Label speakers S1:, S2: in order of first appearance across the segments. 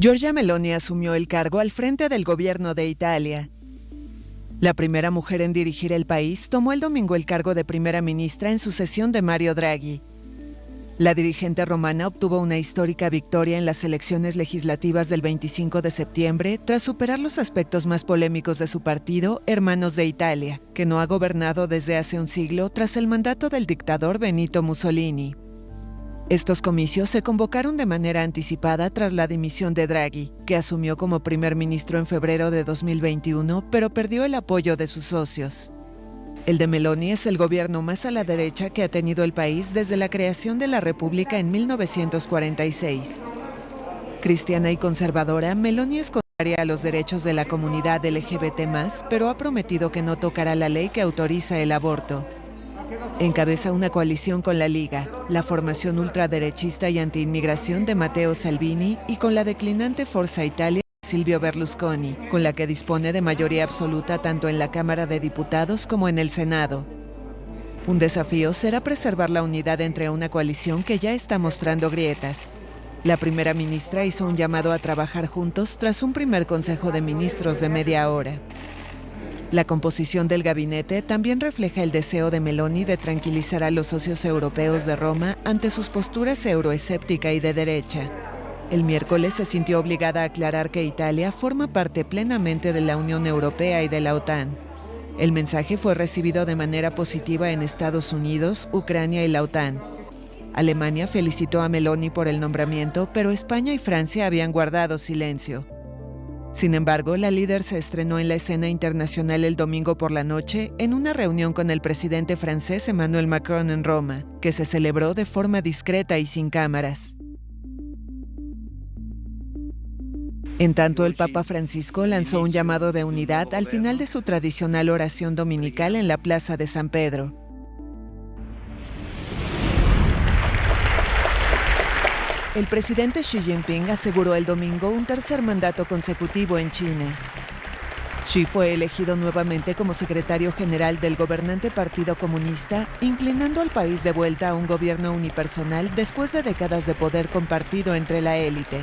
S1: Giorgia Meloni asumió el cargo al frente del gobierno de Italia. La primera mujer en dirigir el país tomó el domingo el cargo de primera ministra en sucesión de Mario Draghi. La dirigente romana obtuvo una histórica victoria en las elecciones legislativas del 25 de septiembre tras superar los aspectos más polémicos de su partido, Hermanos de Italia, que no ha gobernado desde hace un siglo tras el mandato del dictador Benito Mussolini. Estos comicios se convocaron de manera anticipada tras la dimisión de Draghi, que asumió como primer ministro en febrero de 2021, pero perdió el apoyo de sus socios. El de Meloni es el gobierno más a la derecha que ha tenido el país desde la creación de la República en 1946. Cristiana y conservadora, Meloni es contraria a los derechos de la comunidad LGBT+, pero ha prometido que no tocará la ley que autoriza el aborto. Encabeza una coalición con la Liga, la formación ultraderechista y antiinmigración de Matteo Salvini y con la declinante Forza Italia de Silvio Berlusconi, con la que dispone de mayoría absoluta tanto en la Cámara de Diputados como en el Senado. Un desafío será preservar la unidad entre una coalición que ya está mostrando grietas. La primera ministra hizo un llamado a trabajar juntos tras un primer consejo de ministros de media hora. La composición del gabinete también refleja el deseo de Meloni de tranquilizar a los socios europeos de Roma ante sus posturas euroescéptica y de derecha. El miércoles se sintió obligada a aclarar que Italia forma parte plenamente de la Unión Europea y de la OTAN. El mensaje fue recibido de manera positiva en Estados Unidos, Ucrania y la OTAN. Alemania felicitó a Meloni por el nombramiento, pero España y Francia habían guardado silencio. Sin embargo, la líder se estrenó en la escena internacional el domingo por la noche en una reunión con el presidente francés Emmanuel Macron en Roma, que se celebró de forma discreta y sin cámaras. En tanto, el Papa Francisco lanzó un llamado de unidad al final de su tradicional oración dominical en la Plaza de San Pedro. El presidente Xi Jinping aseguró el domingo un tercer mandato consecutivo en China. Xi fue elegido nuevamente como secretario general del gobernante Partido Comunista, inclinando al país de vuelta a un gobierno unipersonal después de décadas de poder compartido entre la élite.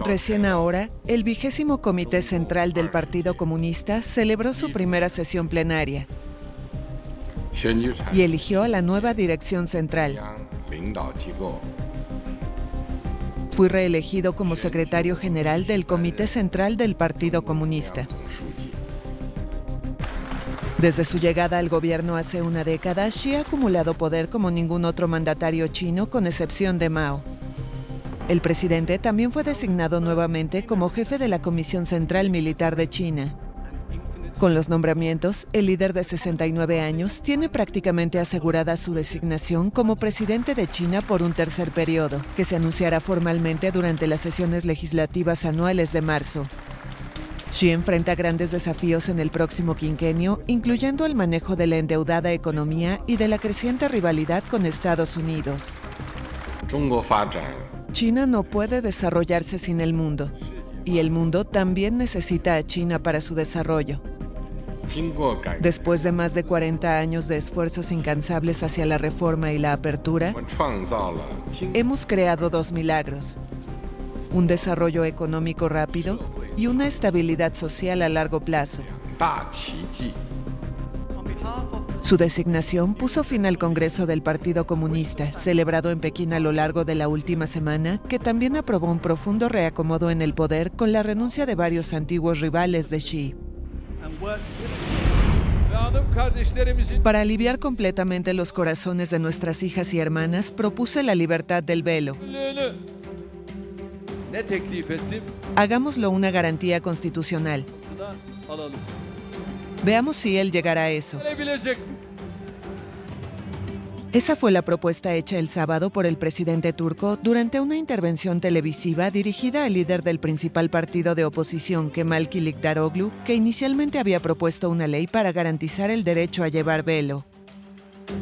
S1: Recién ahora, el 20º Comité Central del Partido Comunista celebró su primera sesión plenaria y eligió a la nueva dirección central. Fui reelegido como secretario general del Comité Central del Partido Comunista. Desde su llegada al gobierno hace una década, Xi ha acumulado poder como ningún otro mandatario chino, con excepción de Mao. El presidente también fue designado nuevamente como jefe de la Comisión Central Militar de China. Con los nombramientos, el líder de 69 años tiene prácticamente asegurada su designación como presidente de China por un tercer periodo, que se anunciará formalmente durante las sesiones legislativas anuales de marzo. Xi enfrenta grandes desafíos en el próximo quinquenio, incluyendo el manejo de la endeudada economía y de la creciente rivalidad con Estados Unidos. China no puede desarrollarse sin el mundo, y el mundo también necesita a China para su desarrollo. Después de más de 40 años de esfuerzos incansables hacia la reforma y la apertura, hemos creado dos milagros: un desarrollo económico rápido y una estabilidad social a largo plazo. Su designación puso fin al Congreso del Partido Comunista, celebrado en Pekín a lo largo de la última semana, que también aprobó un profundo reacomodo en el poder con la renuncia de varios antiguos rivales de Xi. Para aliviar completamente los corazones de nuestras hijas y hermanas, propuse la libertad del velo. Hagámoslo una garantía constitucional. Veamos si él llegará a eso. Esa fue la propuesta hecha el sábado por el presidente turco durante una intervención televisiva dirigida al líder del principal partido de oposición, Kemal Kılıçdaroğlu, que inicialmente había propuesto una ley para garantizar el derecho a llevar velo.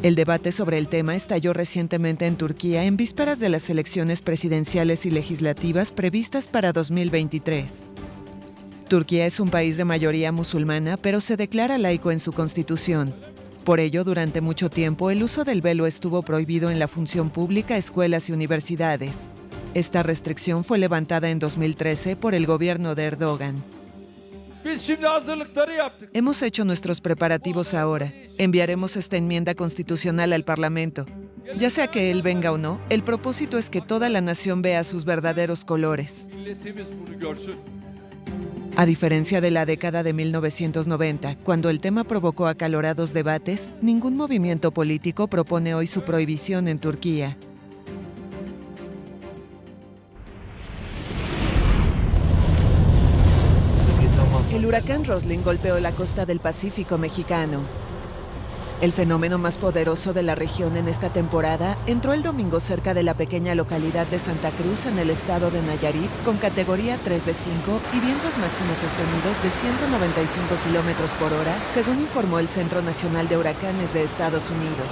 S1: El debate sobre el tema estalló recientemente en Turquía en vísperas de las elecciones presidenciales y legislativas previstas para 2023. Turquía es un país de mayoría musulmana, pero se declara laico en su constitución. Por ello, durante mucho tiempo, el uso del velo estuvo prohibido en la función pública, escuelas y universidades. Esta restricción fue levantada en 2013 por el gobierno de Erdogan. Hemos hecho nuestros preparativos ahora. Enviaremos esta enmienda constitucional al Parlamento. Ya sea que él venga o no, el propósito es que toda la nación vea sus verdaderos colores. A diferencia de la década de 1990, cuando el tema provocó acalorados debates, ningún movimiento político propone hoy su prohibición en Turquía. El huracán Roslin golpeó la costa del Pacífico mexicano. El fenómeno más poderoso de la región en esta temporada entró el domingo cerca de la pequeña localidad de Santa Cruz en el estado de Nayarit con categoría 3 de 5 y vientos máximos sostenidos de 195 kilómetros por hora, según informó el Centro Nacional de Huracanes de Estados Unidos.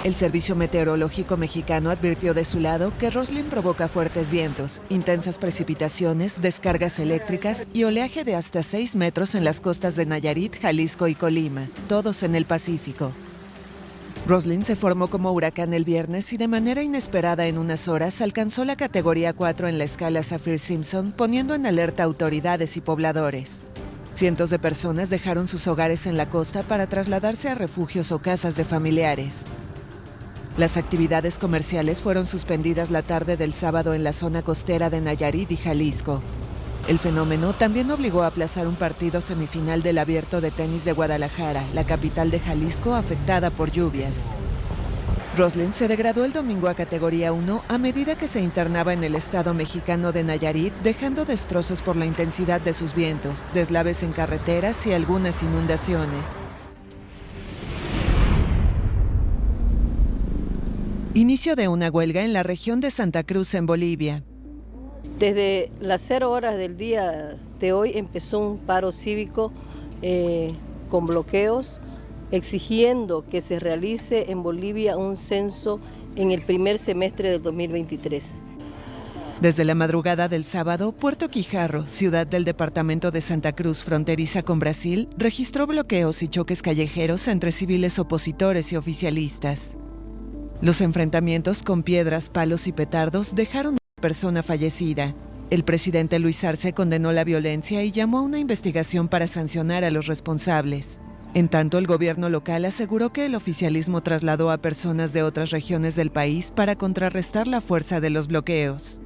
S1: El Servicio Meteorológico Mexicano advirtió de su lado que Roslin provoca fuertes vientos, intensas precipitaciones, descargas eléctricas y oleaje de hasta 6 metros en las costas de Nayarit, Jalisco y Colima, todos en el Pacífico. Roslin se formó como huracán el viernes y de manera inesperada en unas horas alcanzó la categoría 4 en la escala Saffir-Simpson, poniendo en alerta a autoridades y pobladores. Cientos de personas dejaron sus hogares en la costa para trasladarse a refugios o casas de familiares. Las actividades comerciales fueron suspendidas la tarde del sábado en la zona costera de Nayarit y Jalisco. El fenómeno también obligó a aplazar un partido semifinal del Abierto de Tenis de Guadalajara, la capital de Jalisco, afectada por lluvias. Roslin se degradó el domingo a categoría 1 a medida que se internaba en el estado mexicano de Nayarit, dejando destrozos por la intensidad de sus vientos, deslaves en carreteras y algunas inundaciones. Inicio de una huelga en la región de Santa Cruz, en Bolivia.
S2: Desde las 0 horas del día de hoy empezó un paro cívico con bloqueos, exigiendo que se realice en Bolivia un censo en el primer semestre del 2023.
S1: Desde la madrugada del sábado, Puerto Quijarro, ciudad del departamento de Santa Cruz fronteriza con Brasil, registró bloqueos y choques callejeros entre civiles opositores y oficialistas. Los enfrentamientos con piedras, palos y petardos dejaron una persona fallecida. El presidente Luis Arce condenó la violencia y llamó a una investigación para sancionar a los responsables. En tanto, el gobierno local aseguró que el oficialismo trasladó a personas de otras regiones del país para contrarrestar la fuerza de los bloqueos.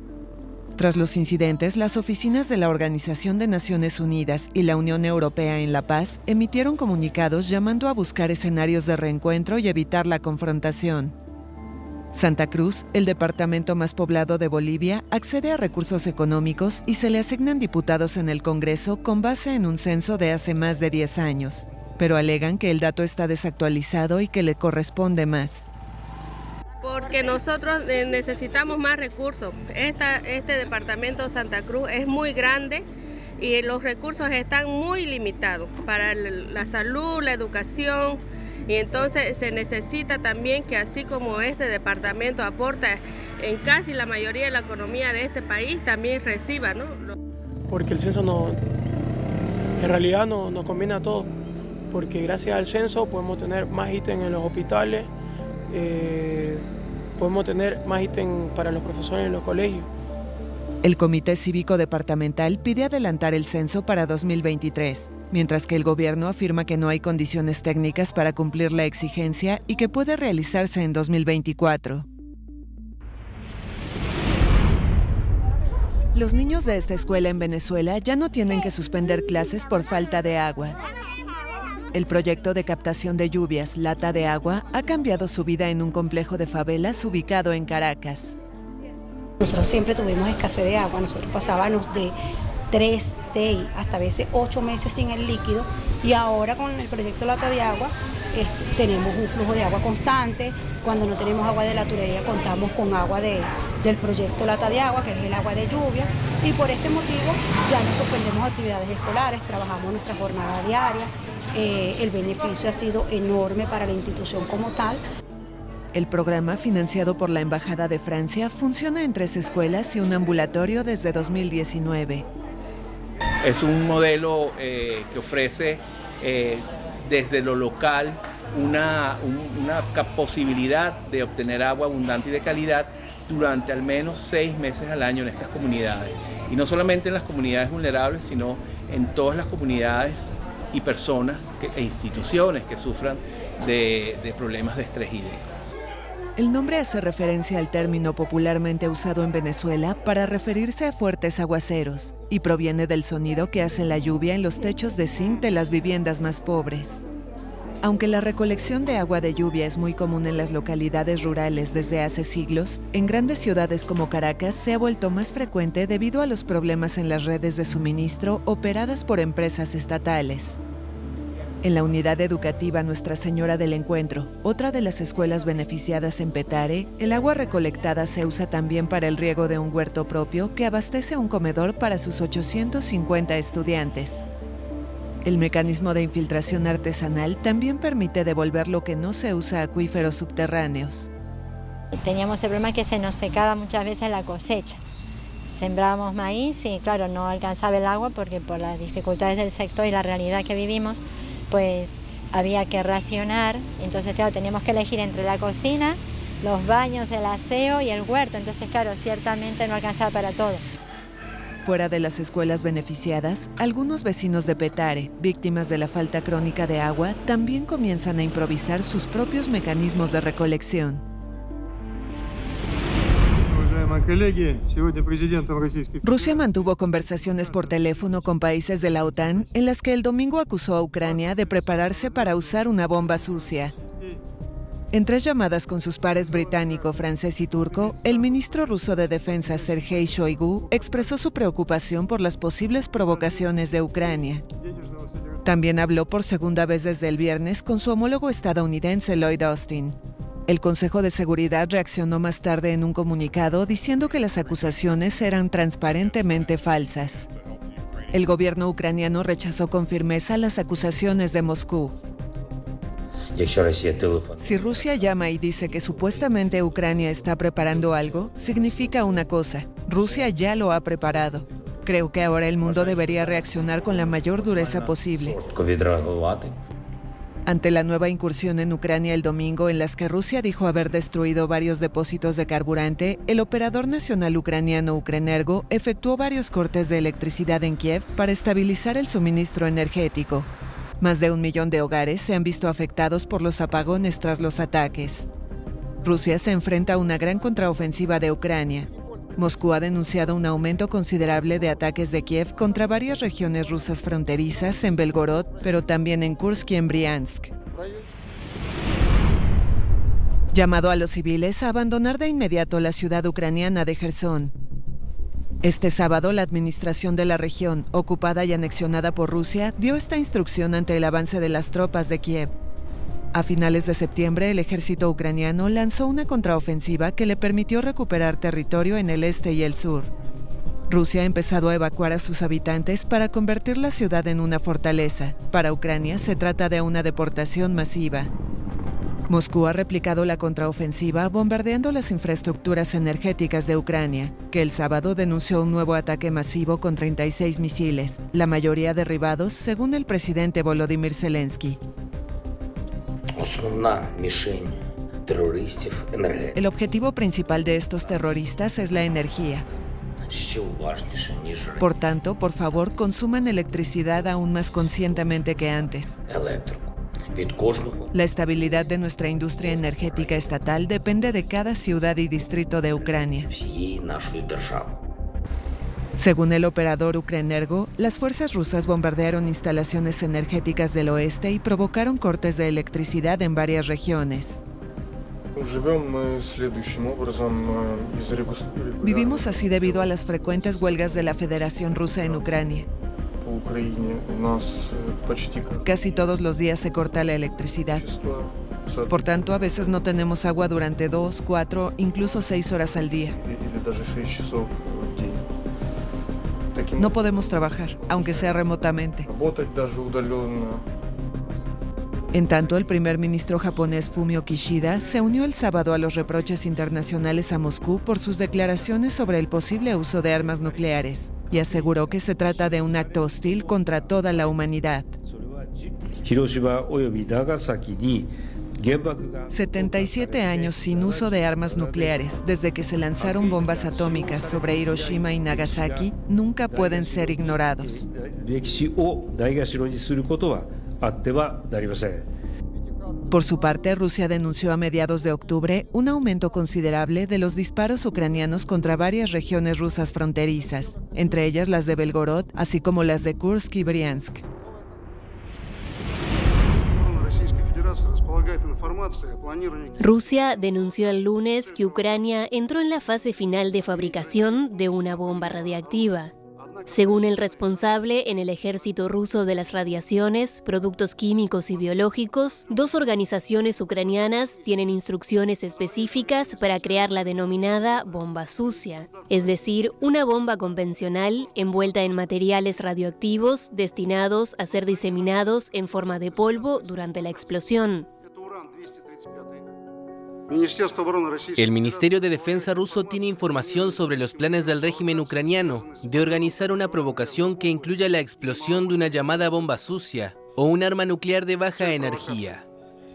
S1: Tras los incidentes, las oficinas de la Organización de Naciones Unidas y la Unión Europea en La Paz emitieron comunicados llamando a buscar escenarios de reencuentro y evitar la confrontación. Santa Cruz, el departamento más poblado de Bolivia, accede a recursos económicos y se le asignan diputados en el Congreso con base en un censo de hace más de 10 años, pero alegan que el dato está desactualizado y que le corresponde más.
S3: Porque nosotros necesitamos más recursos. Este departamento de Santa Cruz es muy grande y los recursos están muy limitados para la salud, la educación. Y entonces se necesita también que así como este departamento aporta en casi la mayoría de la economía de este país, también reciba, ¿no?
S4: Porque el censo en realidad nos conviene a todos, porque gracias al censo podemos tener más ítems en los hospitales, podemos tener más ítems para los profesores en los colegios.
S1: El Comité Cívico Departamental pide adelantar el censo para 2023. Mientras que el gobierno afirma que no hay condiciones técnicas para cumplir la exigencia y que puede realizarse en 2024. Los niños de esta escuela en Venezuela ya no tienen que suspender clases por falta de agua. El proyecto de captación de lluvias, Lata de Agua, ha cambiado su vida en un complejo de favelas ubicado en Caracas.
S5: Nosotros siempre tuvimos escasez de agua, nosotros pasábamos de 3, 6, hasta a veces 8 meses sin el líquido y ahora con el proyecto Lata de Agua tenemos un flujo de agua constante. Cuando no tenemos agua de la tubería contamos con agua del proyecto Lata de Agua, que es el agua de lluvia, y por este motivo ya no suspendemos actividades escolares, trabajamos nuestra jornada diaria. El beneficio ha sido enorme para la institución como tal.
S1: El programa, financiado por la Embajada de Francia, funciona en 3 escuelas y un ambulatorio desde 2019.
S6: Es un modelo que ofrece desde lo local una posibilidad de obtener agua abundante y de calidad durante al menos 6 meses al año en estas comunidades. Y no solamente en las comunidades vulnerables, sino en todas las comunidades y personas e instituciones que sufran de problemas de estrés hídrico.
S1: El nombre hace referencia al término popularmente usado en Venezuela para referirse a fuertes aguaceros y proviene del sonido que hace la lluvia en los techos de zinc de las viviendas más pobres. Aunque la recolección de agua de lluvia es muy común en las localidades rurales desde hace siglos, en grandes ciudades como Caracas se ha vuelto más frecuente debido a los problemas en las redes de suministro operadas por empresas estatales. En la unidad educativa Nuestra Señora del Encuentro, otra de las escuelas beneficiadas en Petare, el agua recolectada se usa también para el riego de un huerto propio que abastece un comedor para sus 850 estudiantes. El mecanismo de infiltración artesanal también permite devolver lo que no se usa a acuíferos subterráneos.
S7: Teníamos el problema que se nos secaba muchas veces la cosecha. Sembrábamos maíz y claro, no alcanzaba el agua porque por las dificultades del sector y la realidad que vivimos, pues había que racionar. Entonces claro, teníamos que elegir entre la cocina, los baños, el aseo y el huerto. Entonces claro, ciertamente no alcanzaba para todo.
S1: Fuera de las escuelas beneficiadas, algunos vecinos de Petare, víctimas de la falta crónica de agua, también comienzan a improvisar sus propios mecanismos de recolección. Rusia mantuvo conversaciones por teléfono con países de la OTAN en las que el domingo acusó a Ucrania de prepararse para usar una bomba sucia. En 3 llamadas con sus pares británico, francés y turco, el ministro ruso de Defensa Sergei Shoigu expresó su preocupación por las posibles provocaciones de Ucrania. También habló por segunda vez desde el viernes con su homólogo estadounidense Lloyd Austin. El Consejo de Seguridad reaccionó más tarde en un comunicado diciendo que las acusaciones eran transparentemente falsas. El gobierno ucraniano rechazó con firmeza las acusaciones de Moscú. Si Rusia llama y dice que supuestamente Ucrania está preparando algo, significa una cosa: Rusia ya lo ha preparado. Creo que ahora el mundo debería reaccionar con la mayor dureza posible. Ante la nueva incursión en Ucrania el domingo, en las que Rusia dijo haber destruido varios depósitos de carburante, el operador nacional ucraniano Ukrenergo efectuó varios cortes de electricidad en Kiev para estabilizar el suministro energético. Más de 1 millón de hogares se han visto afectados por los apagones tras los ataques. Rusia se enfrenta a una gran contraofensiva de Ucrania. Moscú ha denunciado un aumento considerable de ataques de Kiev contra varias regiones rusas fronterizas en Belgorod, pero también en Kursk y en Briansk. Llamado a los civiles a abandonar de inmediato la ciudad ucraniana de Jersón. Este sábado, la administración de la región, ocupada y anexionada por Rusia, dio esta instrucción ante el avance de las tropas de Kiev. A finales de septiembre, el ejército ucraniano lanzó una contraofensiva que le permitió recuperar territorio en el este y el sur. Rusia ha empezado a evacuar a sus habitantes para convertir la ciudad en una fortaleza. Para Ucrania se trata de una deportación masiva. Moscú ha replicado la contraofensiva bombardeando las infraestructuras energéticas de Ucrania, que el sábado denunció un nuevo ataque masivo con 36 misiles, la mayoría derribados, según el presidente Volodymyr Zelensky. El objetivo principal de estos terroristas es la energía. Por tanto, por favor, consuman electricidad aún más conscientemente que antes. La estabilidad de nuestra industria energética estatal depende de cada ciudad y distrito de Ucrania. Según el operador Ukrenergo, las fuerzas rusas bombardearon instalaciones energéticas del oeste y provocaron cortes de electricidad en varias regiones. Vivimos así debido a las frecuentes huelgas de la Federación Rusa en Ucrania. Casi todos los días se corta la electricidad. Por tanto, a veces no tenemos agua durante 2, 4, incluso 6 horas al día. No podemos trabajar, aunque sea remotamente. En tanto, el primer ministro japonés Fumio Kishida se unió el sábado a los reproches internacionales a Moscú por sus declaraciones sobre el posible uso de armas nucleares y aseguró que se trata de un acto hostil contra toda la humanidad. 77 años sin uso de armas nucleares desde que se lanzaron bombas atómicas sobre Hiroshima y Nagasaki nunca pueden ser ignorados. Por su parte, Rusia denunció a mediados de octubre un aumento considerable de los disparos ucranianos contra varias regiones rusas fronterizas, entre ellas las de Belgorod, así como las de Kursk y Briansk.
S8: Rusia denunció el lunes que Ucrania entró en la fase final de fabricación de una bomba radiactiva. Según el responsable en el ejército ruso de las radiaciones, productos químicos y biológicos, 2 organizaciones ucranianas tienen instrucciones específicas para crear la denominada bomba sucia, es decir, una bomba convencional envuelta en materiales radioactivos destinados a ser diseminados en forma de polvo durante la explosión.
S9: El Ministerio de Defensa ruso tiene información sobre los planes del régimen ucraniano de organizar una provocación que incluya la explosión de una llamada bomba sucia o un arma nuclear de baja energía.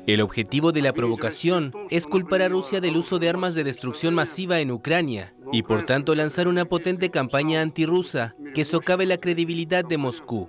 S9: El objetivo de la provocación es culpar a Rusia del uso de armas de destrucción masiva en Ucrania y por tanto lanzar una potente campaña antirrusa que socave la credibilidad de Moscú.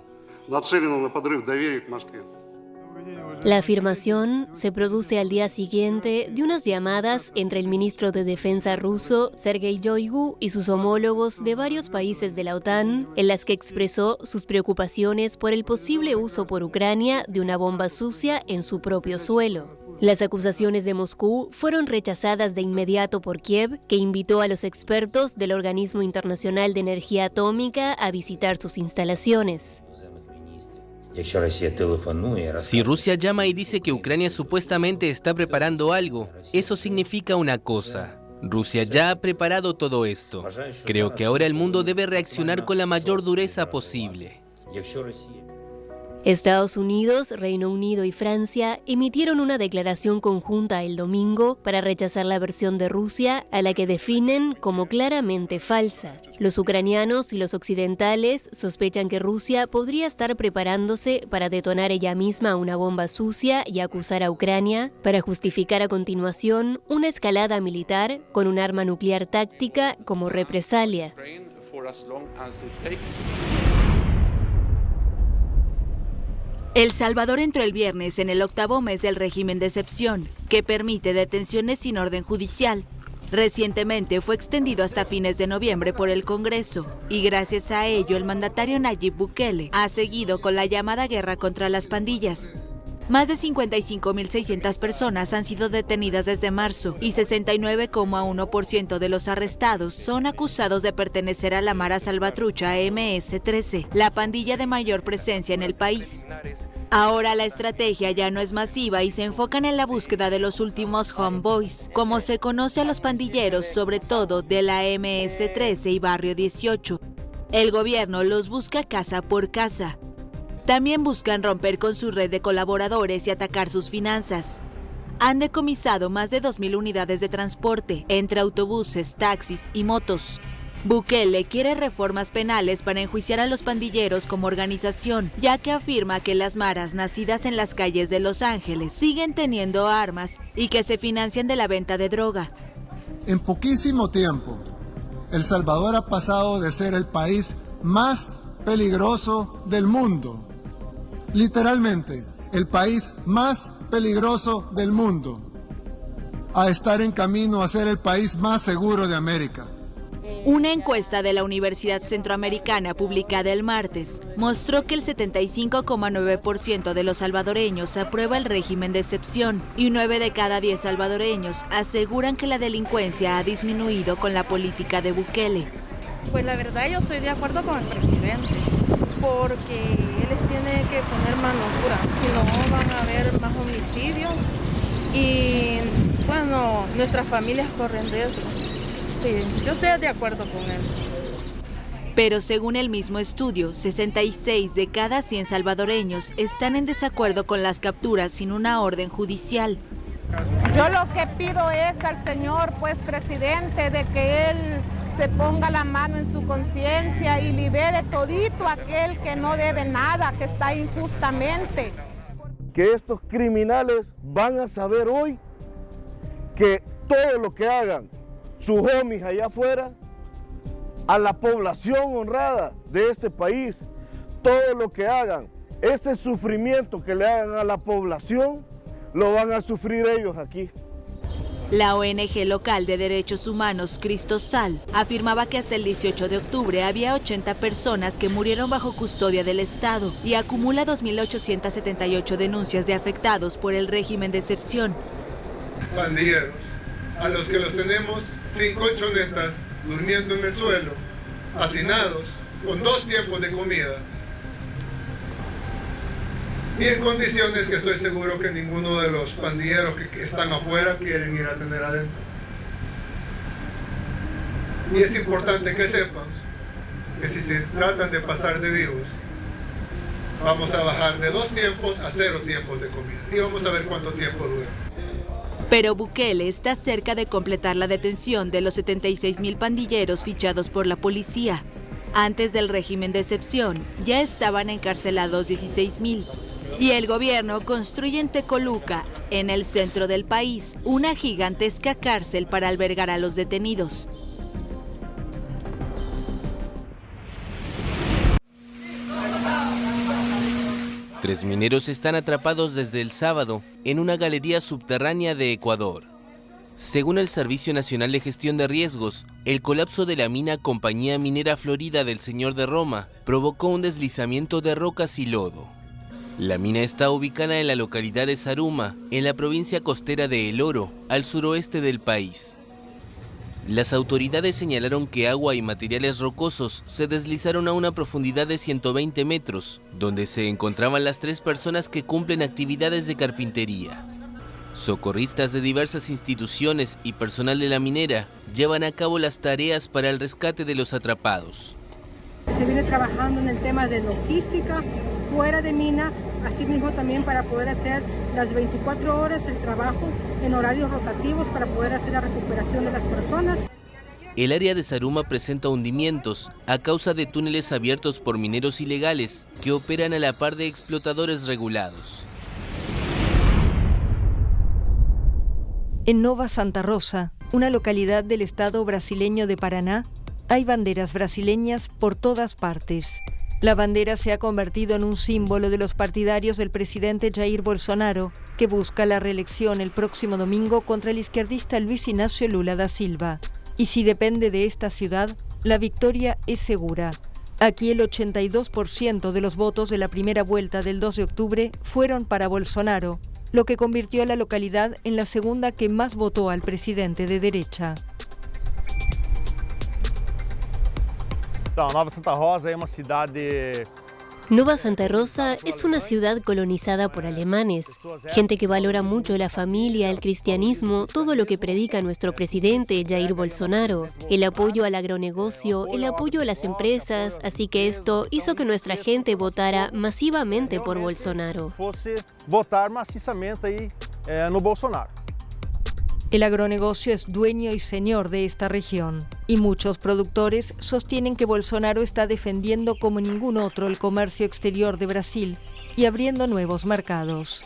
S8: La afirmación se produce al día siguiente de unas llamadas entre el ministro de Defensa ruso, Sergei Shoigu, y sus homólogos de varios países de la OTAN, en las que expresó sus preocupaciones por el posible uso por Ucrania de una bomba sucia en su propio suelo. Las acusaciones de Moscú fueron rechazadas de inmediato por Kiev, que invitó a los expertos del Organismo Internacional de Energía Atómica a visitar sus instalaciones.
S9: Si Rusia llama y dice que Ucrania supuestamente está preparando algo, eso significa una cosa. Rusia ya ha preparado todo esto. Creo que ahora el mundo debe reaccionar con la mayor dureza posible.
S8: Estados Unidos, Reino Unido y Francia emitieron una declaración conjunta el domingo para rechazar la versión de Rusia a la que definen como claramente falsa. Los ucranianos y los occidentales sospechan que Rusia podría estar preparándose para detonar ella misma una bomba sucia y acusar a Ucrania para justificar a continuación una escalada militar con un arma nuclear táctica como represalia.
S10: El Salvador entró el viernes en el 8º mes del régimen de excepción, que permite detenciones sin orden judicial. Recientemente fue extendido hasta fines de noviembre por el Congreso, y gracias a ello el mandatario Nayib Bukele ha seguido con la llamada guerra contra las pandillas. Más de 55.600 personas han sido detenidas desde marzo y 69,1% de los arrestados son acusados de pertenecer a la Mara Salvatrucha MS-13, la pandilla de mayor presencia en el país. Ahora la estrategia ya no es masiva y se enfocan en la búsqueda de los últimos homeboys, como se conoce a los pandilleros, sobre todo de la MS-13 y Barrio 18. El gobierno los busca casa por casa. También buscan romper con su red de colaboradores y atacar sus finanzas. Han decomisado más de 2.000 unidades de transporte, entre autobuses, taxis y motos. Bukele quiere reformas penales para enjuiciar a los pandilleros como organización, ya que afirma que las maras nacidas en las calles de Los Ángeles siguen teniendo armas y que se financian de la venta de droga.
S11: En poquísimo tiempo, El Salvador ha pasado de ser el país más peligroso del mundo. Literalmente, el país más peligroso del mundo, a estar en camino a ser el país más seguro de América.
S10: Una encuesta de la Universidad Centroamericana publicada el martes mostró que el 75,9% de los salvadoreños aprueba el régimen de excepción y 9 de cada 10 salvadoreños aseguran que la delincuencia ha disminuido con la política de Bukele.
S12: Pues la verdad yo estoy de acuerdo con el presidente, porque él les tiene que poner mano dura, si no van a haber más homicidios y bueno, nuestras familias corren de eso. Sí, yo estoy de acuerdo con él.
S10: Pero según el mismo estudio, 66 de cada 100 salvadoreños están en desacuerdo con las capturas sin una orden judicial.
S13: Yo lo que pido es al señor, pues, presidente, de que él se ponga la mano en su conciencia y libere todito aquel que no debe nada, que está injustamente.
S14: Que estos criminales van a saber hoy que todo lo que hagan sus homies allá afuera, a la población honrada de este país, todo lo que hagan, ese sufrimiento que le hagan a la población, lo van a sufrir ellos aquí.
S10: La ONG local de derechos humanos Cristo Sal afirmaba que hasta el 18 de octubre había 80 personas que murieron bajo custodia del Estado y acumula 2.878 denuncias de afectados por el régimen de excepción.
S15: Pandilleros, a los que los tenemos sin colchonetas, durmiendo en el suelo, hacinados, con 2 tiempos de comida, y en condiciones que estoy seguro que ninguno de los pandilleros que están afuera quieren ir a tener adentro. Y es importante que sepan que si se tratan de pasar de vivos, vamos a bajar de 2 tiempos a 0 tiempos de comida. Y vamos a ver cuánto tiempo dura.
S10: Pero Bukele está cerca de completar la detención de los 76.000 pandilleros fichados por la policía. Antes del régimen de excepción, ya estaban encarcelados 16.000. Y el gobierno construye en Tecoluca, en el centro del país, una gigantesca cárcel para albergar a los detenidos.
S9: Tres mineros están atrapados desde el sábado en una galería subterránea de Ecuador. Según el Servicio Nacional de Gestión de Riesgos, el colapso de la mina Compañía Minera Florida del Señor de Roma provocó un deslizamiento de rocas y lodo. La mina está ubicada en la localidad de Zaruma, en la provincia costera de El Oro, al suroeste del país. Las autoridades señalaron que agua y materiales rocosos se deslizaron a una profundidad de 120 metros, donde se encontraban las 3 personas que cumplen actividades de carpintería. Socorristas de diversas instituciones y personal de la minera llevan a cabo las tareas para el rescate de los atrapados.
S16: Se viene trabajando en el tema de logística fuera de mina, asimismo también para poder hacer las 24 horas el trabajo en horarios rotativos para poder hacer la recuperación de las personas.
S9: El área de Zaruma presenta hundimientos a causa de túneles abiertos por mineros ilegales que operan a la par de explotadores regulados.
S17: En Nova Santa Rosa, una localidad del estado brasileño de Paraná, hay banderas brasileñas por todas partes. La bandera se ha convertido en un símbolo de los partidarios del presidente Jair Bolsonaro, que busca la reelección el próximo domingo contra el izquierdista Luis Ignacio Lula da Silva. Y si depende de esta ciudad, la victoria es segura. Aquí el 82% de los votos de la primera vuelta del 2 de octubre fueron para Bolsonaro, lo que convirtió a la localidad en la segunda que más votó al presidente de derecha.
S18: Nova Santa Rosa es una ciudad de...
S8: Nova Santa Rosa es una ciudad colonizada por alemanes, gente que valora mucho la familia, el cristianismo, todo lo que predica nuestro presidente Jair Bolsonaro, el apoyo al agronegocio, el apoyo a las empresas, así que esto hizo que nuestra gente votara masivamente por Bolsonaro.
S18: Votar maciçamente no Bolsonaro.
S17: El agronegocio es dueño y señor de esta región, y muchos productores sostienen que Bolsonaro está defendiendo como ningún otro el comercio exterior de Brasil y abriendo nuevos mercados.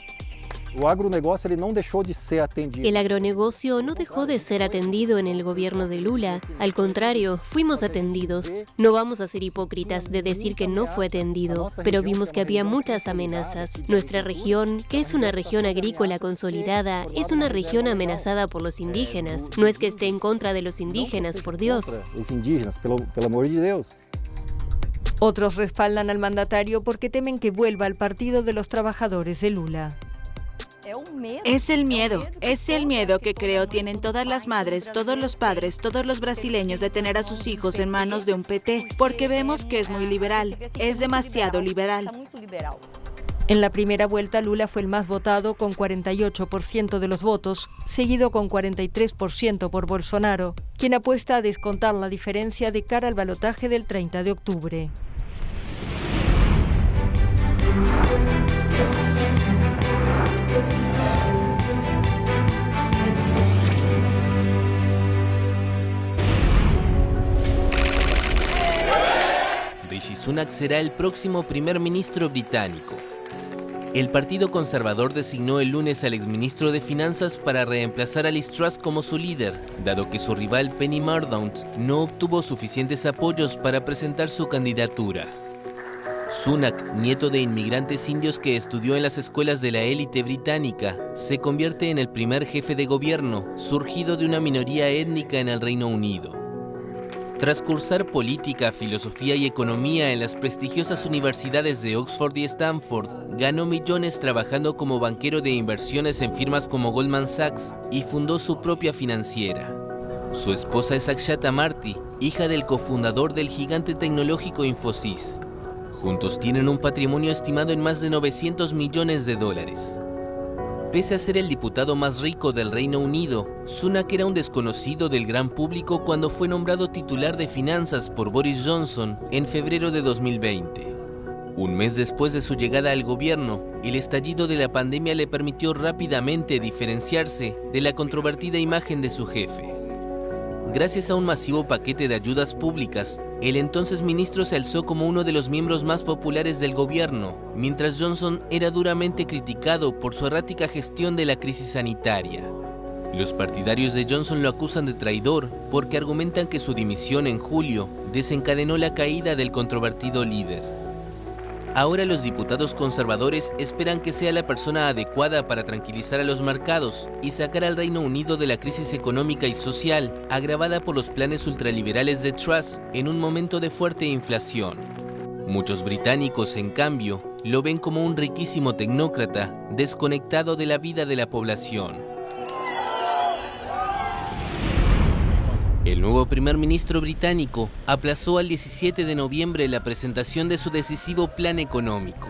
S19: El agronegocio no dejó de ser atendido.
S8: El agronegocio no dejó de ser atendido en el gobierno de Lula. Al contrario, fuimos atendidos. No vamos a ser hipócritas de decir que no fue atendido, pero vimos que había muchas amenazas. Nuestra región, que es una región agrícola consolidada, es una región amenazada por los indígenas. No es que esté en contra de los indígenas, por Dios.
S19: Los indígenas, pelo amor de Dios.
S17: Otros respaldan al mandatario porque temen que vuelva al Partido de los Trabajadores de Lula.
S10: Es el miedo que creo tienen todas las madres, todos los padres, todos los brasileños de tener a sus hijos en manos de un PT, porque vemos que es muy liberal, es demasiado liberal.
S17: En la primera vuelta Lula fue el más votado con 48% de los votos, seguido con 43% por Bolsonaro, quien apuesta a descontar la diferencia de cara al balotaje del 30 de octubre.
S9: Sunak será el próximo primer ministro británico. El Partido Conservador designó el lunes al exministro de Finanzas para reemplazar a Liz Truss como su líder, dado que su rival Penny Mordaunt no obtuvo suficientes apoyos para presentar su candidatura. Sunak, nieto de inmigrantes indios que estudió en las escuelas de la élite británica, se convierte en el primer jefe de gobierno surgido de una minoría étnica en el Reino Unido. Tras cursar política, filosofía y economía en las prestigiosas universidades de Oxford y Stanford, ganó millones trabajando como banquero de inversiones en firmas como Goldman Sachs y fundó su propia financiera. Su esposa es Akshata Marty, hija del cofundador del gigante tecnológico Infosys. Juntos tienen un patrimonio estimado en más de 900 millones de dólares. Pese a ser el diputado más rico del Reino Unido, Sunak era un desconocido del gran público cuando fue nombrado titular de finanzas por Boris Johnson en febrero de 2020. Un mes después de su llegada al gobierno, el estallido de la pandemia le permitió rápidamente diferenciarse de la controvertida imagen de su jefe. Gracias a un masivo paquete de ayudas públicas, el entonces ministro se alzó como uno de los miembros más populares del gobierno, mientras Johnson era duramente criticado por su errática gestión de la crisis sanitaria. Los partidarios de Johnson lo acusan de traidor porque argumentan que su dimisión en julio desencadenó la caída del controvertido líder. Ahora los diputados conservadores esperan que sea la persona adecuada para tranquilizar a los mercados y sacar al Reino Unido de la crisis económica y social agravada por los planes ultraliberales de Truss en un momento de fuerte inflación. Muchos británicos, en cambio, lo ven como un riquísimo tecnócrata desconectado de la vida de la población. El nuevo primer ministro británico aplazó al 17 de noviembre la presentación de su decisivo plan económico.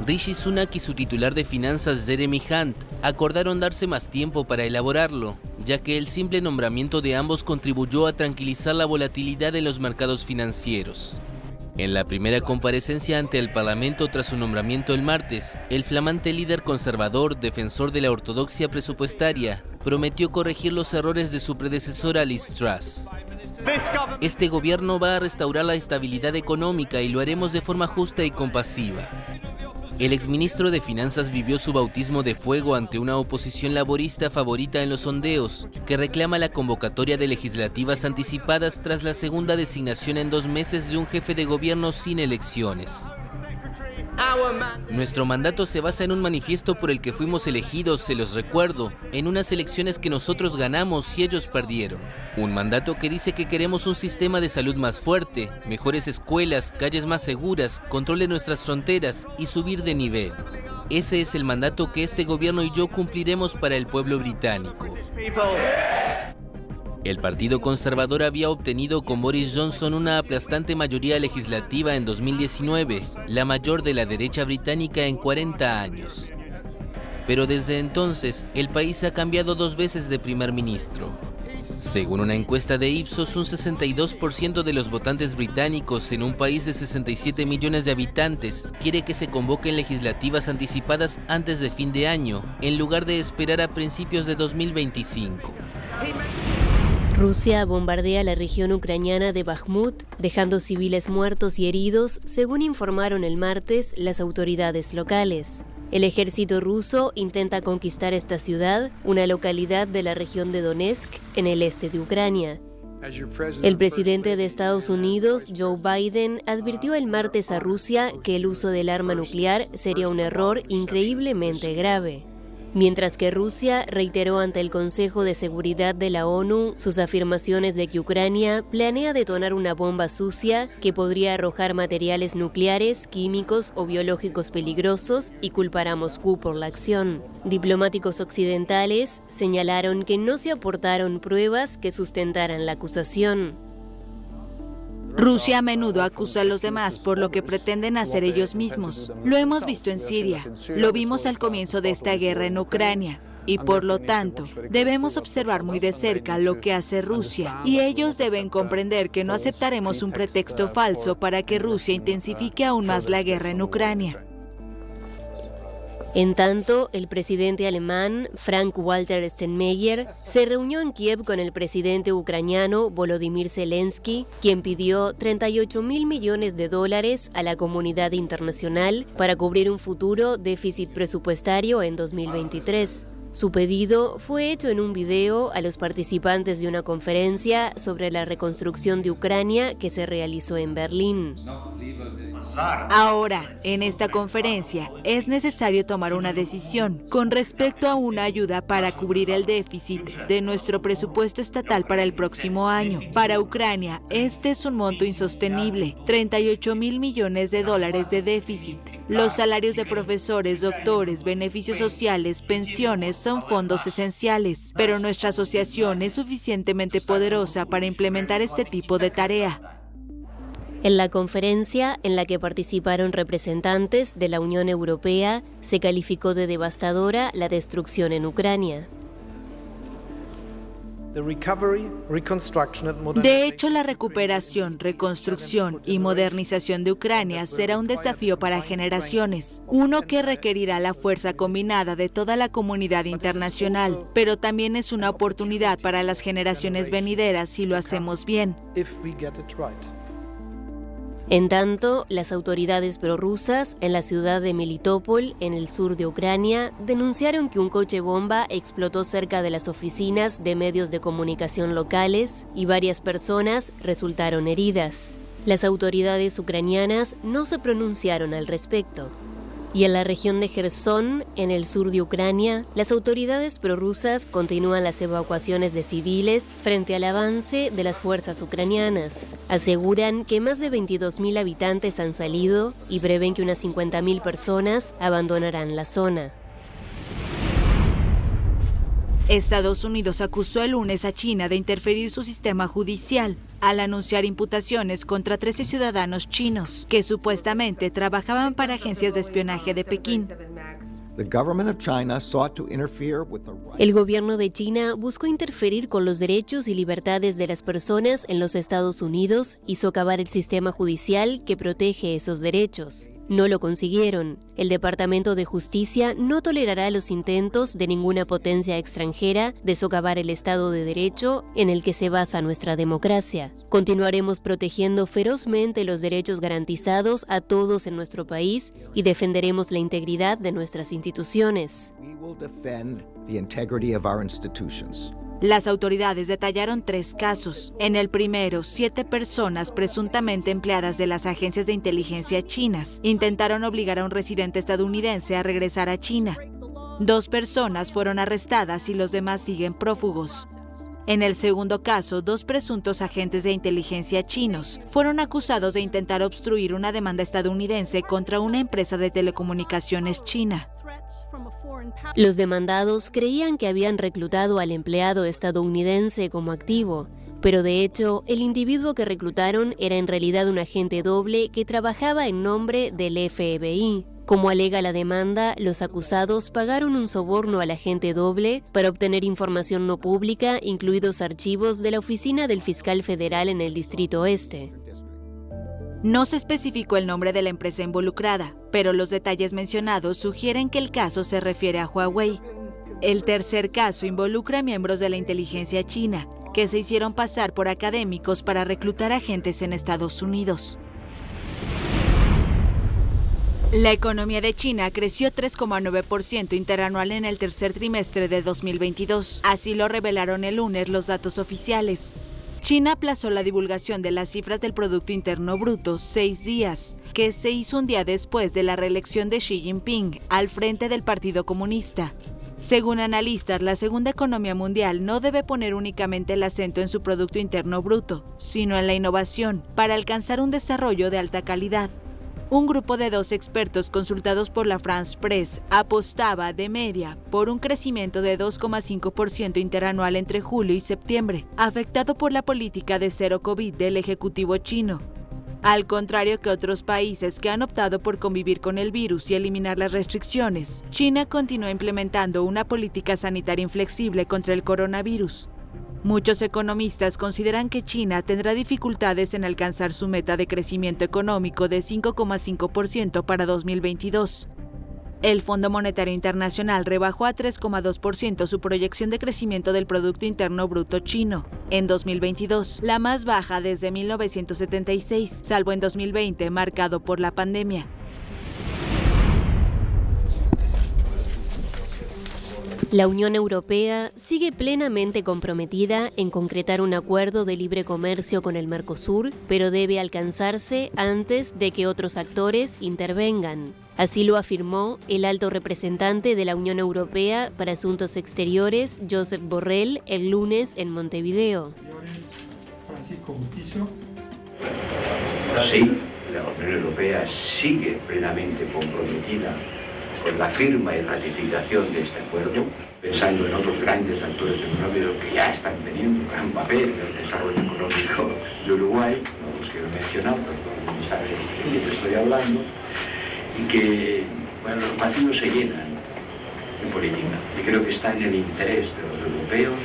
S9: Rishi Sunak y su titular de finanzas Jeremy Hunt acordaron darse más tiempo para elaborarlo, ya que el simple nombramiento de ambos contribuyó a tranquilizar la volatilidad en los mercados financieros. En la primera comparecencia ante el Parlamento tras su nombramiento el martes, el flamante líder conservador, defensor de la ortodoxia presupuestaria, prometió corregir los errores de su predecesora Liz Truss. Este gobierno va a restaurar la estabilidad económica y lo haremos de forma justa y compasiva. El exministro de Finanzas vivió su bautismo de fuego ante una oposición laborista favorita en los sondeos, que reclama la convocatoria de legislativas anticipadas tras la segunda designación en 2 meses de un jefe de gobierno sin elecciones. Nuestro mandato se basa en un manifiesto por el que fuimos elegidos, se los recuerdo, en unas elecciones que nosotros ganamos y ellos perdieron. Un mandato que dice que queremos un sistema de salud más fuerte, mejores escuelas, calles más seguras, control de nuestras fronteras y subir de nivel. Ese es el mandato que este gobierno y yo cumpliremos para el pueblo británico. El Partido Conservador había obtenido con Boris Johnson una aplastante mayoría legislativa en 2019, la mayor de la derecha británica en 40 años. Pero desde entonces, el país ha cambiado 2 veces de primer ministro. Según una encuesta de Ipsos, un 62% de los votantes británicos en un país de 67 millones de habitantes quiere que se convoquen legislativas anticipadas antes de fin de año, en lugar de esperar a principios de 2025.
S8: Rusia bombardea la región ucraniana de Bakhmut, dejando civiles muertos y heridos, según informaron el martes las autoridades locales. El ejército ruso intenta conquistar esta ciudad, una localidad de la región de Donetsk, en el este de Ucrania. El presidente de Estados Unidos, Joe Biden, advirtió el martes a Rusia que el uso del arma nuclear sería un error increíblemente grave. Mientras que Rusia reiteró ante el Consejo de Seguridad de la ONU sus afirmaciones de que Ucrania planea detonar una bomba sucia que podría arrojar materiales nucleares, químicos o biológicos peligrosos y culpar a Moscú por la acción. Diplomáticos occidentales señalaron que no se aportaron pruebas que sustentaran la acusación.
S10: Rusia a menudo acusa a los demás por lo que pretenden hacer ellos mismos. Lo hemos visto en Siria, lo vimos al comienzo de esta guerra en Ucrania. Y por lo tanto, debemos observar muy de cerca lo que hace Rusia, y ellos deben comprender que no aceptaremos un pretexto falso para que Rusia intensifique aún más la guerra en Ucrania.
S8: En tanto, el presidente alemán Frank-Walter Steinmeier se reunió en Kiev con el presidente ucraniano Volodymyr Zelensky, quien pidió $38.000 millones a la comunidad internacional para cubrir un futuro déficit presupuestario en 2023. Su pedido fue hecho en un video a los participantes de una conferencia sobre la reconstrucción de Ucrania que se realizó en Berlín.
S10: Ahora, en esta conferencia, es necesario tomar una decisión con respecto a una ayuda para cubrir el déficit de nuestro presupuesto estatal para el próximo año. Para Ucrania, este es un monto insostenible, $38.000 millones de déficit. Los salarios de profesores, doctores, beneficios sociales, pensiones son fondos esenciales, pero nuestra asociación es suficientemente poderosa para implementar este tipo de tarea.
S8: En la conferencia, en la que participaron representantes de la Unión Europea, se calificó de devastadora la destrucción en Ucrania.
S10: De hecho, la recuperación, reconstrucción y modernización de Ucrania será un desafío para generaciones, uno que requerirá la fuerza combinada de toda la comunidad internacional, pero también es una oportunidad para las generaciones venideras si lo hacemos bien.
S8: En tanto, las autoridades prorrusas en la ciudad de Melitopol, en el sur de Ucrania, denunciaron que un coche bomba explotó cerca de las oficinas de medios de comunicación locales y varias personas resultaron heridas. Las autoridades ucranianas no se pronunciaron al respecto. Y en la región de Jersón, en el sur de Ucrania, las autoridades prorrusas continúan las evacuaciones de civiles frente al avance de las fuerzas ucranianas. Aseguran que más de 22.000 habitantes han salido y prevén que unas 50.000 personas abandonarán la zona.
S10: Estados Unidos acusó el lunes a China de interferir su sistema judicial al anunciar imputaciones contra 13 ciudadanos chinos que supuestamente trabajaban para agencias de espionaje de Pekín.
S8: El gobierno de China buscó interferir con los derechos y libertades de las personas en los Estados Unidos y socavar el sistema judicial que protege esos derechos. No lo consiguieron. El Departamento de Justicia no tolerará los intentos de ninguna potencia extranjera de socavar el Estado de Derecho en el que se basa nuestra democracia. Continuaremos protegiendo ferozmente los derechos garantizados a todos en nuestro país y defenderemos la integridad de nuestras instituciones.
S10: Las autoridades detallaron 3 casos. En el primero, 7 personas presuntamente empleadas de las agencias de inteligencia chinas intentaron obligar a un residente estadounidense a regresar a China. 2 personas fueron arrestadas y los demás siguen prófugos. En el segundo caso, 2 presuntos agentes de inteligencia chinos fueron acusados de intentar obstruir una demanda estadounidense contra una empresa de telecomunicaciones china.
S8: Los demandados creían que habían reclutado al empleado estadounidense como activo, pero de hecho, el individuo que reclutaron era en realidad un agente doble que trabajaba en nombre del FBI. Como alega la demanda, los acusados pagaron un soborno al agente doble para obtener información no pública, incluidos archivos de la oficina del fiscal federal en el Distrito Este.
S10: No se especificó el nombre de la empresa involucrada, pero los detalles mencionados sugieren que el caso se refiere a Huawei. El tercer caso involucra a miembros de la inteligencia china, que se hicieron pasar por académicos para reclutar agentes en Estados Unidos. La economía de China creció 3,9% interanual en el tercer trimestre de 2022. Así lo revelaron el lunes los datos oficiales. China aplazó la divulgación de las cifras del Producto Interno Bruto 6 días, que se hizo un día después de la reelección de Xi Jinping al frente del Partido Comunista. Según analistas, la segunda economía mundial no debe poner únicamente el acento en su Producto Interno Bruto, sino en la innovación, para alcanzar un desarrollo de alta calidad. Un grupo de 2 expertos consultados por la France Press apostaba de media por un crecimiento de 2,5% interanual entre julio y septiembre, afectado por la política de cero COVID del Ejecutivo chino. Al contrario que otros países que han optado por convivir con el virus y eliminar las restricciones, China continúa implementando una política sanitaria inflexible contra el coronavirus. Muchos economistas consideran que China tendrá dificultades en alcanzar su meta de crecimiento económico de 5,5% para 2022. El Fondo Monetario Internacional rebajó a 3,2% su proyección de crecimiento del Producto Interno Bruto chino en 2022, la más baja desde 1976, salvo en 2020, marcado por la pandemia.
S8: La Unión Europea sigue plenamente comprometida en concretar un acuerdo de libre comercio con el Mercosur, pero debe alcanzarse antes de que otros actores intervengan. Así lo afirmó el alto representante de la Unión Europea para Asuntos Exteriores, Josep Borrell, el lunes en Montevideo.
S20: Sí, la Unión Europea sigue plenamente comprometida con la firma y ratificación de este acuerdo, pensando en otros grandes actores económicos que ya están teniendo un gran papel en el desarrollo económico de Uruguay, no los quiero mencionar, pero no saben de qué estoy hablando, y que los vacíos se llenan en política. Y creo que está en el interés de los europeos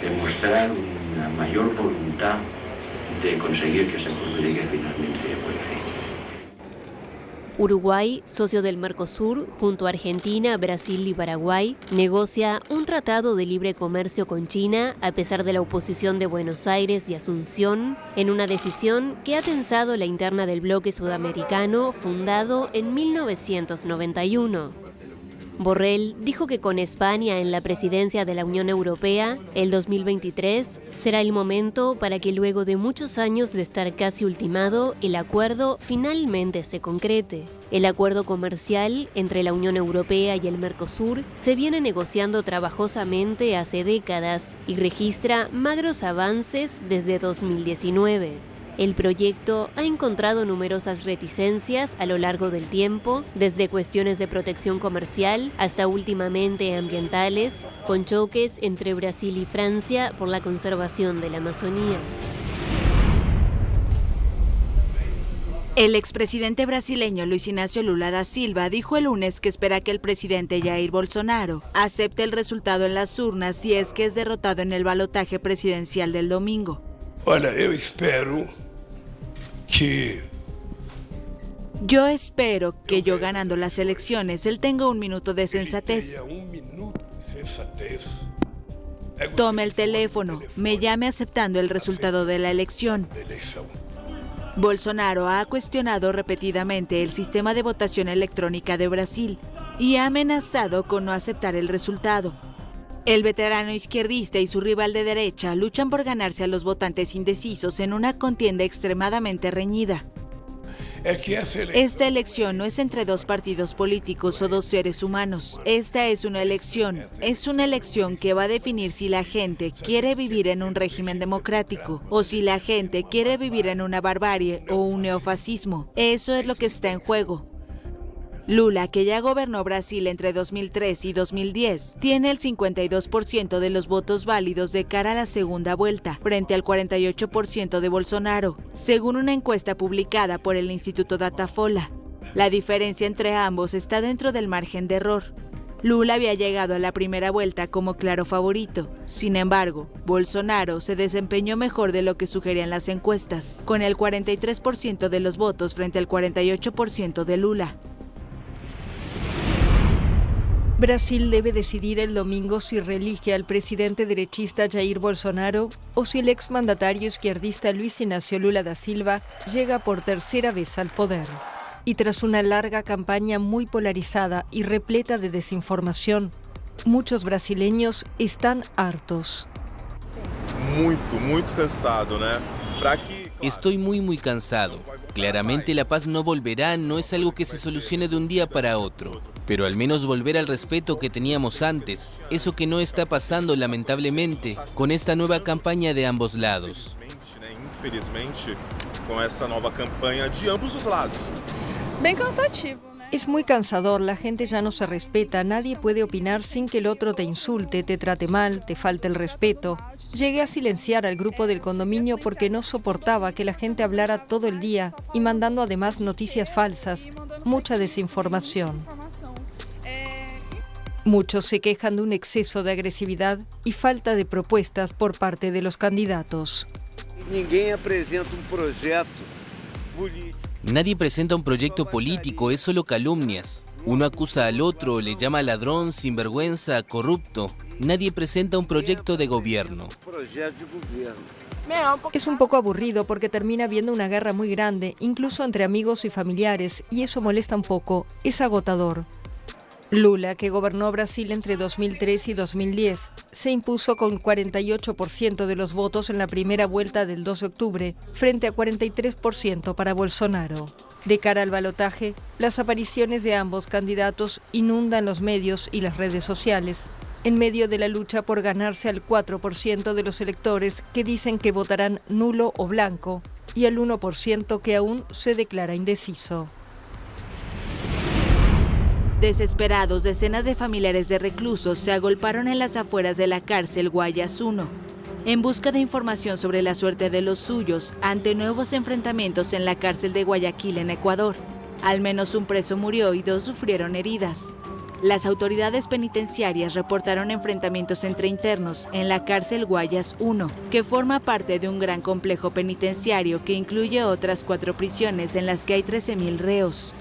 S20: demostrar una mayor voluntad de conseguir que ese acuerdo llegue finalmente a buen fin.
S8: Uruguay, socio del Mercosur, junto a Argentina, Brasil y Paraguay, negocia un tratado de libre comercio con China a pesar de la oposición de Buenos Aires y Asunción, en una decisión que ha tensado la interna del bloque sudamericano fundado en 1991. Borrell dijo que con España en la presidencia de la Unión Europea, el 2023 será el momento para que luego de muchos años de estar casi ultimado, el acuerdo finalmente se concrete. El acuerdo comercial entre la Unión Europea y el Mercosur se viene negociando trabajosamente hace décadas y registra magros avances desde 2019. El proyecto ha encontrado numerosas reticencias a lo largo del tiempo, desde cuestiones de protección comercial hasta últimamente ambientales, con choques entre Brasil y Francia por la conservación de la Amazonía.
S10: El expresidente brasileño Luis Inácio Lula da Silva dijo el lunes que espera que el presidente Jair Bolsonaro acepte el resultado en las urnas si es que es derrotado en el balotaje presidencial del domingo. Yo espero que yo ganando las elecciones, él tenga un minuto de sensatez. Tome el teléfono, me llame aceptando el resultado de la elección. Bolsonaro ha cuestionado repetidamente el sistema de votación electrónica de Brasil y ha amenazado con no aceptar el resultado. El veterano izquierdista y su rival de derecha luchan por ganarse a los votantes indecisos en una contienda extremadamente reñida. Esta elección no es entre dos partidos políticos o dos seres humanos. Esta es una elección que va a definir si la gente quiere vivir en un régimen democrático o si la gente quiere vivir en una barbarie o un neofascismo. Eso es lo que está en juego. Lula, que ya gobernó Brasil entre 2003 y 2010, tiene el 52% de los votos válidos de cara a la segunda vuelta, frente al 48% de Bolsonaro, según una encuesta publicada por el Instituto Datafolha. La diferencia entre ambos está dentro del margen de error. Lula había llegado a la primera vuelta como claro favorito. Sin embargo, Bolsonaro se desempeñó mejor de lo que sugerían las encuestas, con el 43% de los votos frente al 48% de Lula.
S17: Brasil debe decidir el domingo si reelige al presidente derechista Jair Bolsonaro o si el exmandatario izquierdista Luis Inácio Lula da Silva llega por tercera vez al poder. Y tras una larga campaña muy polarizada y repleta de desinformación, muchos brasileños están hartos.
S21: Muy cansado, ¿no?
S9: Estoy muy cansado. Claramente la paz no volverá, no es algo que se solucione de un día para otro. Pero al menos volver al respeto que teníamos antes, eso que no está pasando lamentablemente con esta nueva campaña de ambos lados.
S21: Infelizmente, con esta nueva campaña de ambos los lados.
S17: Bien cansativo. Es muy cansador, la gente ya no se respeta, nadie puede opinar sin que el otro te insulte, te trate mal, te falte el respeto. Llegué a silenciar al grupo del condominio porque no soportaba que la gente hablara todo el día y mandando además noticias falsas, mucha desinformación. Muchos se quejan de un exceso de agresividad y falta de propuestas por parte de los candidatos.
S9: Nadie presenta un proyecto político, es solo calumnias. Uno acusa al otro, le llama ladrón, sinvergüenza, corrupto. Nadie presenta un proyecto de gobierno.
S17: Es un poco aburrido porque termina habiendo una guerra muy grande, incluso entre amigos y familiares, y eso molesta un poco, es agotador. Lula, que gobernó Brasil entre 2003 y 2010, se impuso con 48% de los votos en la primera vuelta del 2 de octubre, frente a 43% para Bolsonaro. De cara al balotaje, las apariciones de ambos candidatos inundan los medios y las redes sociales, en medio de la lucha por ganarse al 4% de los electores que dicen que votarán nulo o blanco, y al 1% que aún se declara indeciso.
S10: Desesperados, decenas de familiares de reclusos se agolparon en las afueras de la cárcel Guayas 1, en busca de información sobre la suerte de los suyos ante nuevos enfrentamientos en la cárcel de Guayaquil, en Ecuador. Al menos un preso murió y 2 sufrieron heridas. Las autoridades penitenciarias reportaron enfrentamientos entre internos en la cárcel Guayas 1, que forma parte de un gran complejo penitenciario que incluye otras 4 prisiones en las que hay 13.000 reos.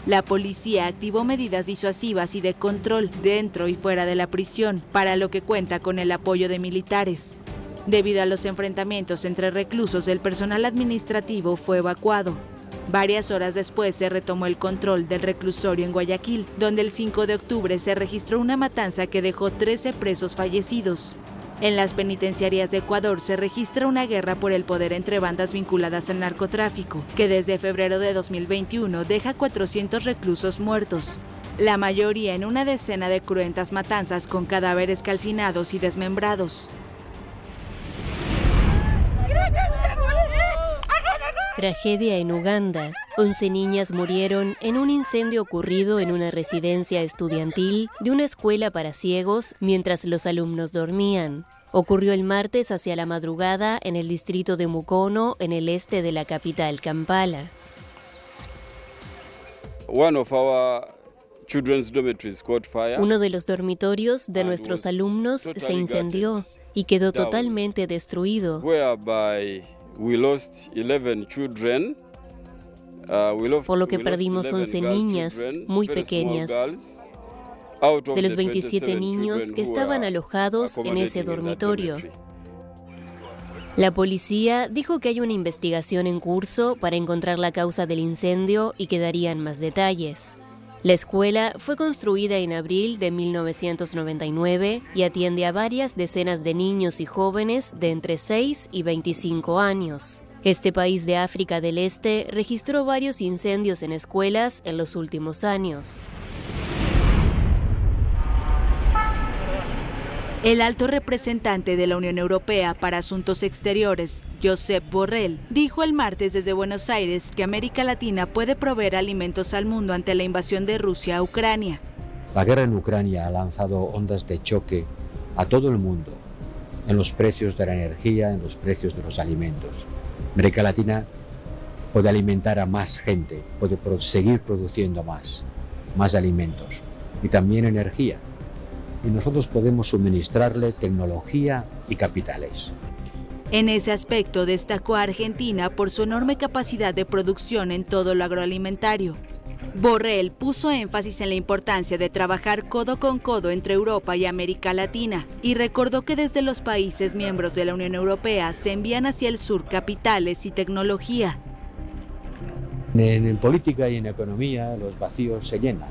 S10: La policía activó medidas disuasivas y de control dentro y fuera de la prisión, para lo que cuenta con el apoyo de militares. Debido a los enfrentamientos entre reclusos, el personal administrativo fue evacuado. Varias horas después se retomó el control del reclusorio en Guayaquil, donde el 5 de octubre se registró una matanza que dejó 13 presos fallecidos. En las penitenciarías de Ecuador se registra una guerra por el poder entre bandas vinculadas al narcotráfico, que desde febrero de 2021 deja 400 reclusos muertos, la mayoría en una decena de cruentas matanzas con cadáveres calcinados y desmembrados.
S8: Tragedia en Uganda. 11 niñas murieron en un incendio ocurrido en una residencia estudiantil de una escuela para ciegos mientras los alumnos dormían. Ocurrió el martes hacia la madrugada en el distrito de Mukono, en el este de la capital, Kampala. Uno de los dormitorios de nuestros alumnos se incendió y quedó totalmente destruido. Por lo que perdimos 11 niñas muy pequeñas, de los 27 niños que estaban alojados en ese dormitorio. La policía dijo que hay una investigación en curso para encontrar la causa del incendio y que darían más detalles. La escuela fue construida en abril de 1999 y atiende a varias decenas de niños y jóvenes de entre 6 y 25 años. Este país de África del Este registró varios incendios en escuelas en los últimos años.
S10: El alto representante de la Unión Europea para Asuntos Exteriores, Josep Borrell, dijo el martes desde Buenos Aires que América Latina puede proveer alimentos al mundo ante la invasión de Rusia a Ucrania.
S2: La guerra en Ucrania ha lanzado ondas de choque a todo el mundo, en los precios de la energía, en los precios de los alimentos. América Latina puede alimentar a más gente, puede seguir produciendo más alimentos y también energía. Y nosotros podemos suministrarle tecnología y capitales.
S10: En ese aspecto destacó a Argentina por su enorme capacidad de producción en todo lo agroalimentario. Borrell puso énfasis en la importancia de trabajar codo con codo entre Europa y América Latina y recordó que desde los países miembros de la Unión Europea se envían hacia el sur capitales y tecnología.
S2: En política y en economía los vacíos se llenan.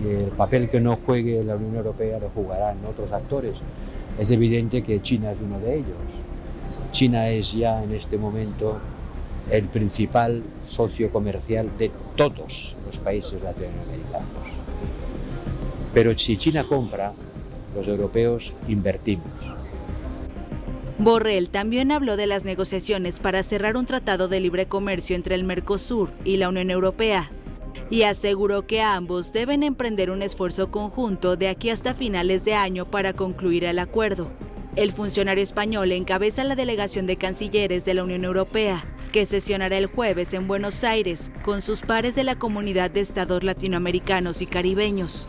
S2: Y el papel que no juegue la Unión Europea lo jugarán otros actores. Es evidente que China es uno de ellos. China es ya en este momento el principal socio comercial de todos los países latinoamericanos. Pero si China compra, los europeos invertimos.
S10: Borrell también habló de las negociaciones para cerrar un tratado de libre comercio entre el Mercosur y la Unión Europea y aseguró que ambos deben emprender un esfuerzo conjunto de aquí hasta finales de año para concluir el acuerdo. El funcionario español encabeza la delegación de cancilleres de la Unión Europea, que sesionará el jueves en Buenos Aires con sus pares de la Comunidad de Estados Latinoamericanos y Caribeños.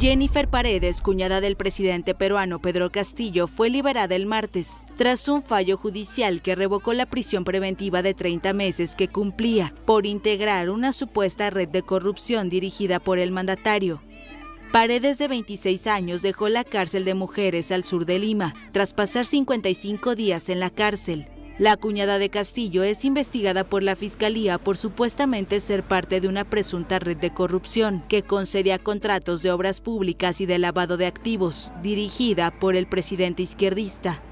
S10: Jennifer Paredes, cuñada del presidente peruano Pedro Castillo, fue liberada el martes, tras un fallo judicial que revocó la prisión preventiva de 30 meses que cumplía por integrar una supuesta red de corrupción dirigida por el mandatario. Paredes, de 26 años, dejó la cárcel de mujeres al sur de Lima, tras pasar 55 días en la cárcel. La cuñada de Castillo es investigada por la Fiscalía por supuestamente ser parte de una presunta red de corrupción que concedía contratos de obras públicas y de lavado de activos, dirigida por el presidente izquierdista.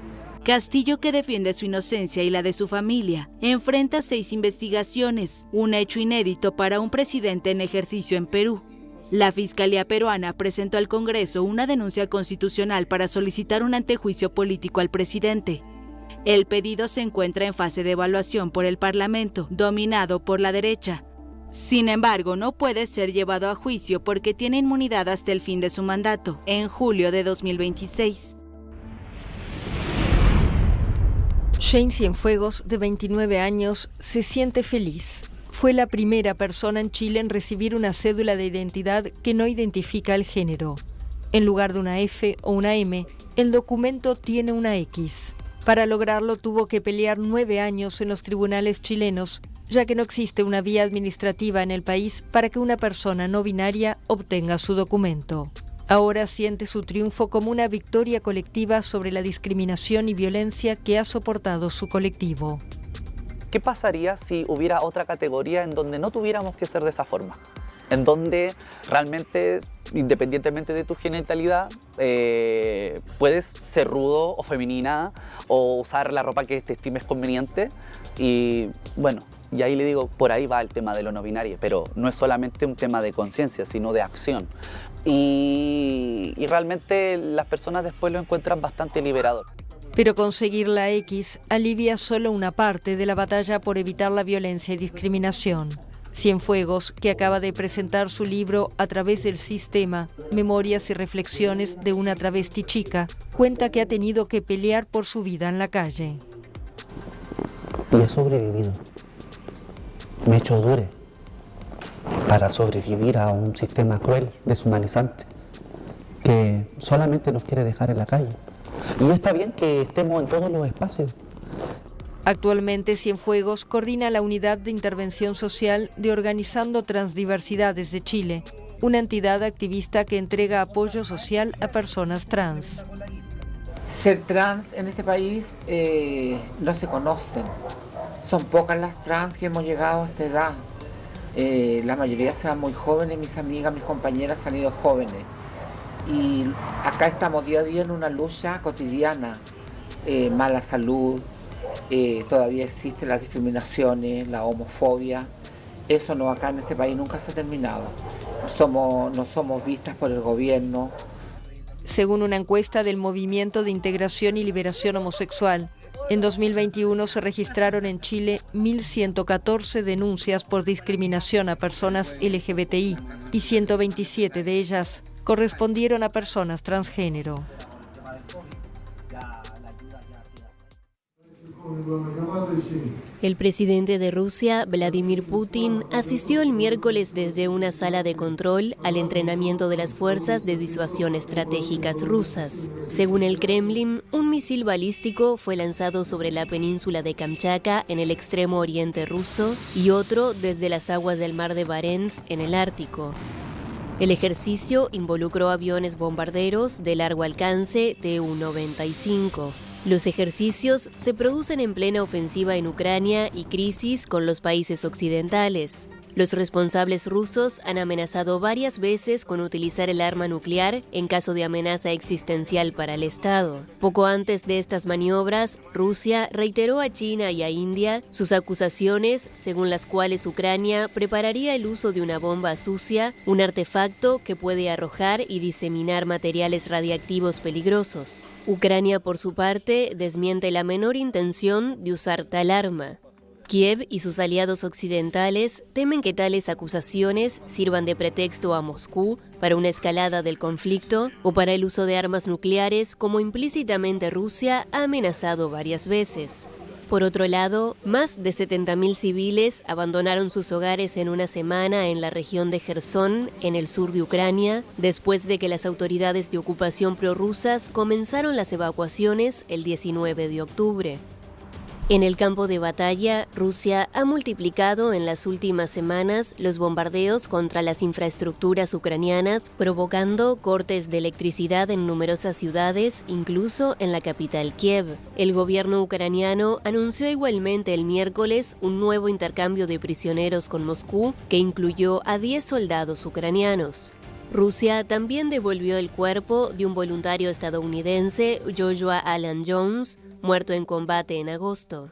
S10: Castillo, que defiende su inocencia y la de su familia, enfrenta 6 investigaciones, un hecho inédito para un presidente en ejercicio en Perú. La Fiscalía peruana presentó al Congreso una denuncia constitucional para solicitar un antejuicio político al presidente. El pedido se encuentra en fase de evaluación por el Parlamento, dominado por la derecha. Sin embargo, no puede ser llevado a juicio porque tiene inmunidad hasta el fin de su mandato, en julio de 2026.
S17: Jane Cienfuegos, de 29 años, se siente feliz. Fue la primera persona en Chile en recibir una cédula de identidad que no identifica el género. En lugar de una F o una M, el documento tiene una X. Para lograrlo tuvo que pelear 9 años en los tribunales chilenos, ya que no existe una vía administrativa en el país para que una persona no binaria obtenga su documento. Ahora siente su triunfo como una victoria colectiva sobre la discriminación y violencia que ha soportado su colectivo.
S3: ¿Qué pasaría si hubiera otra categoría en donde no tuviéramos que ser de esa forma? En donde realmente, independientemente de tu genitalidad, puedes ser rudo o femenina o usar la ropa que te estimes conveniente. Y bueno, y ahí le digo, por ahí va el tema de lo no binario, pero no es solamente un tema de conciencia, sino de acción. Y realmente las personas después lo encuentran bastante liberador.
S17: Pero conseguir la X alivia solo una parte de la batalla por evitar la violencia y discriminación. Cienfuegos, que acaba de presentar su libro A través del sistema, Memorias y reflexiones de una travesti chica, cuenta que ha tenido que pelear por su vida en la calle.
S3: Y he sobrevivido. Me he hecho dure para sobrevivir a un sistema cruel, deshumanizante, que solamente nos quiere dejar en la calle. Y está bien que estemos en todos los espacios.
S17: Actualmente Cienfuegos coordina la Unidad de Intervención Social de Organizando Transdiversidades de Chile, una entidad activista que entrega apoyo social a personas trans.
S22: Ser trans en este país no se conocen. Son pocas las trans que hemos llegado a esta edad. La mayoría se van muy jóvenes, mis amigas, mis compañeras han ido jóvenes. Y acá estamos día a día en una lucha cotidiana, mala salud. Todavía existen las discriminaciones, la homofobia. Eso no, acá en este país nunca se ha terminado. No somos vistas por el gobierno.
S17: Según una encuesta del Movimiento de Integración y Liberación Homosexual, en 2021 se registraron en Chile 1.114 denuncias por discriminación a personas LGBTI y 127 de ellas correspondieron a personas transgénero.
S8: El presidente de Rusia, Vladimir Putin, asistió el miércoles desde una sala de control al entrenamiento de las fuerzas de disuasión estratégicas rusas. Según el Kremlin, un misil balístico fue lanzado sobre la península de Kamchatka en el extremo oriente ruso y otro desde las aguas del mar de Barents en el Ártico. El ejercicio involucró aviones bombarderos de largo alcance Tu-95. Los ejercicios se producen en plena ofensiva en Ucrania y crisis con los países occidentales. Los responsables rusos han amenazado varias veces con utilizar el arma nuclear en caso de amenaza existencial para el Estado. Poco antes de estas maniobras, Rusia reiteró a China y a India sus acusaciones según las cuales Ucrania prepararía el uso de una bomba sucia, un artefacto que puede arrojar y diseminar materiales radiactivos peligrosos. Ucrania, por su parte, desmiente la menor intención de usar tal arma. Kiev y sus aliados occidentales temen que tales acusaciones sirvan de pretexto a Moscú para una escalada del conflicto o para el uso de armas nucleares, como implícitamente Rusia ha amenazado varias veces. Por otro lado, más de 70.000 civiles abandonaron sus hogares en una semana en la región de Jersón, en el sur de Ucrania, después de que las autoridades de ocupación prorrusas comenzaron las evacuaciones el 19 de octubre. En el campo de batalla, Rusia ha multiplicado en las últimas semanas los bombardeos contra las infraestructuras ucranianas, provocando cortes de electricidad en numerosas ciudades, incluso en la capital Kiev. El gobierno ucraniano anunció igualmente el miércoles un nuevo intercambio de prisioneros con Moscú, que incluyó a 10 soldados ucranianos. Rusia también devolvió el cuerpo de un voluntario estadounidense, Joshua Alan Jones, muerto en combate en agosto.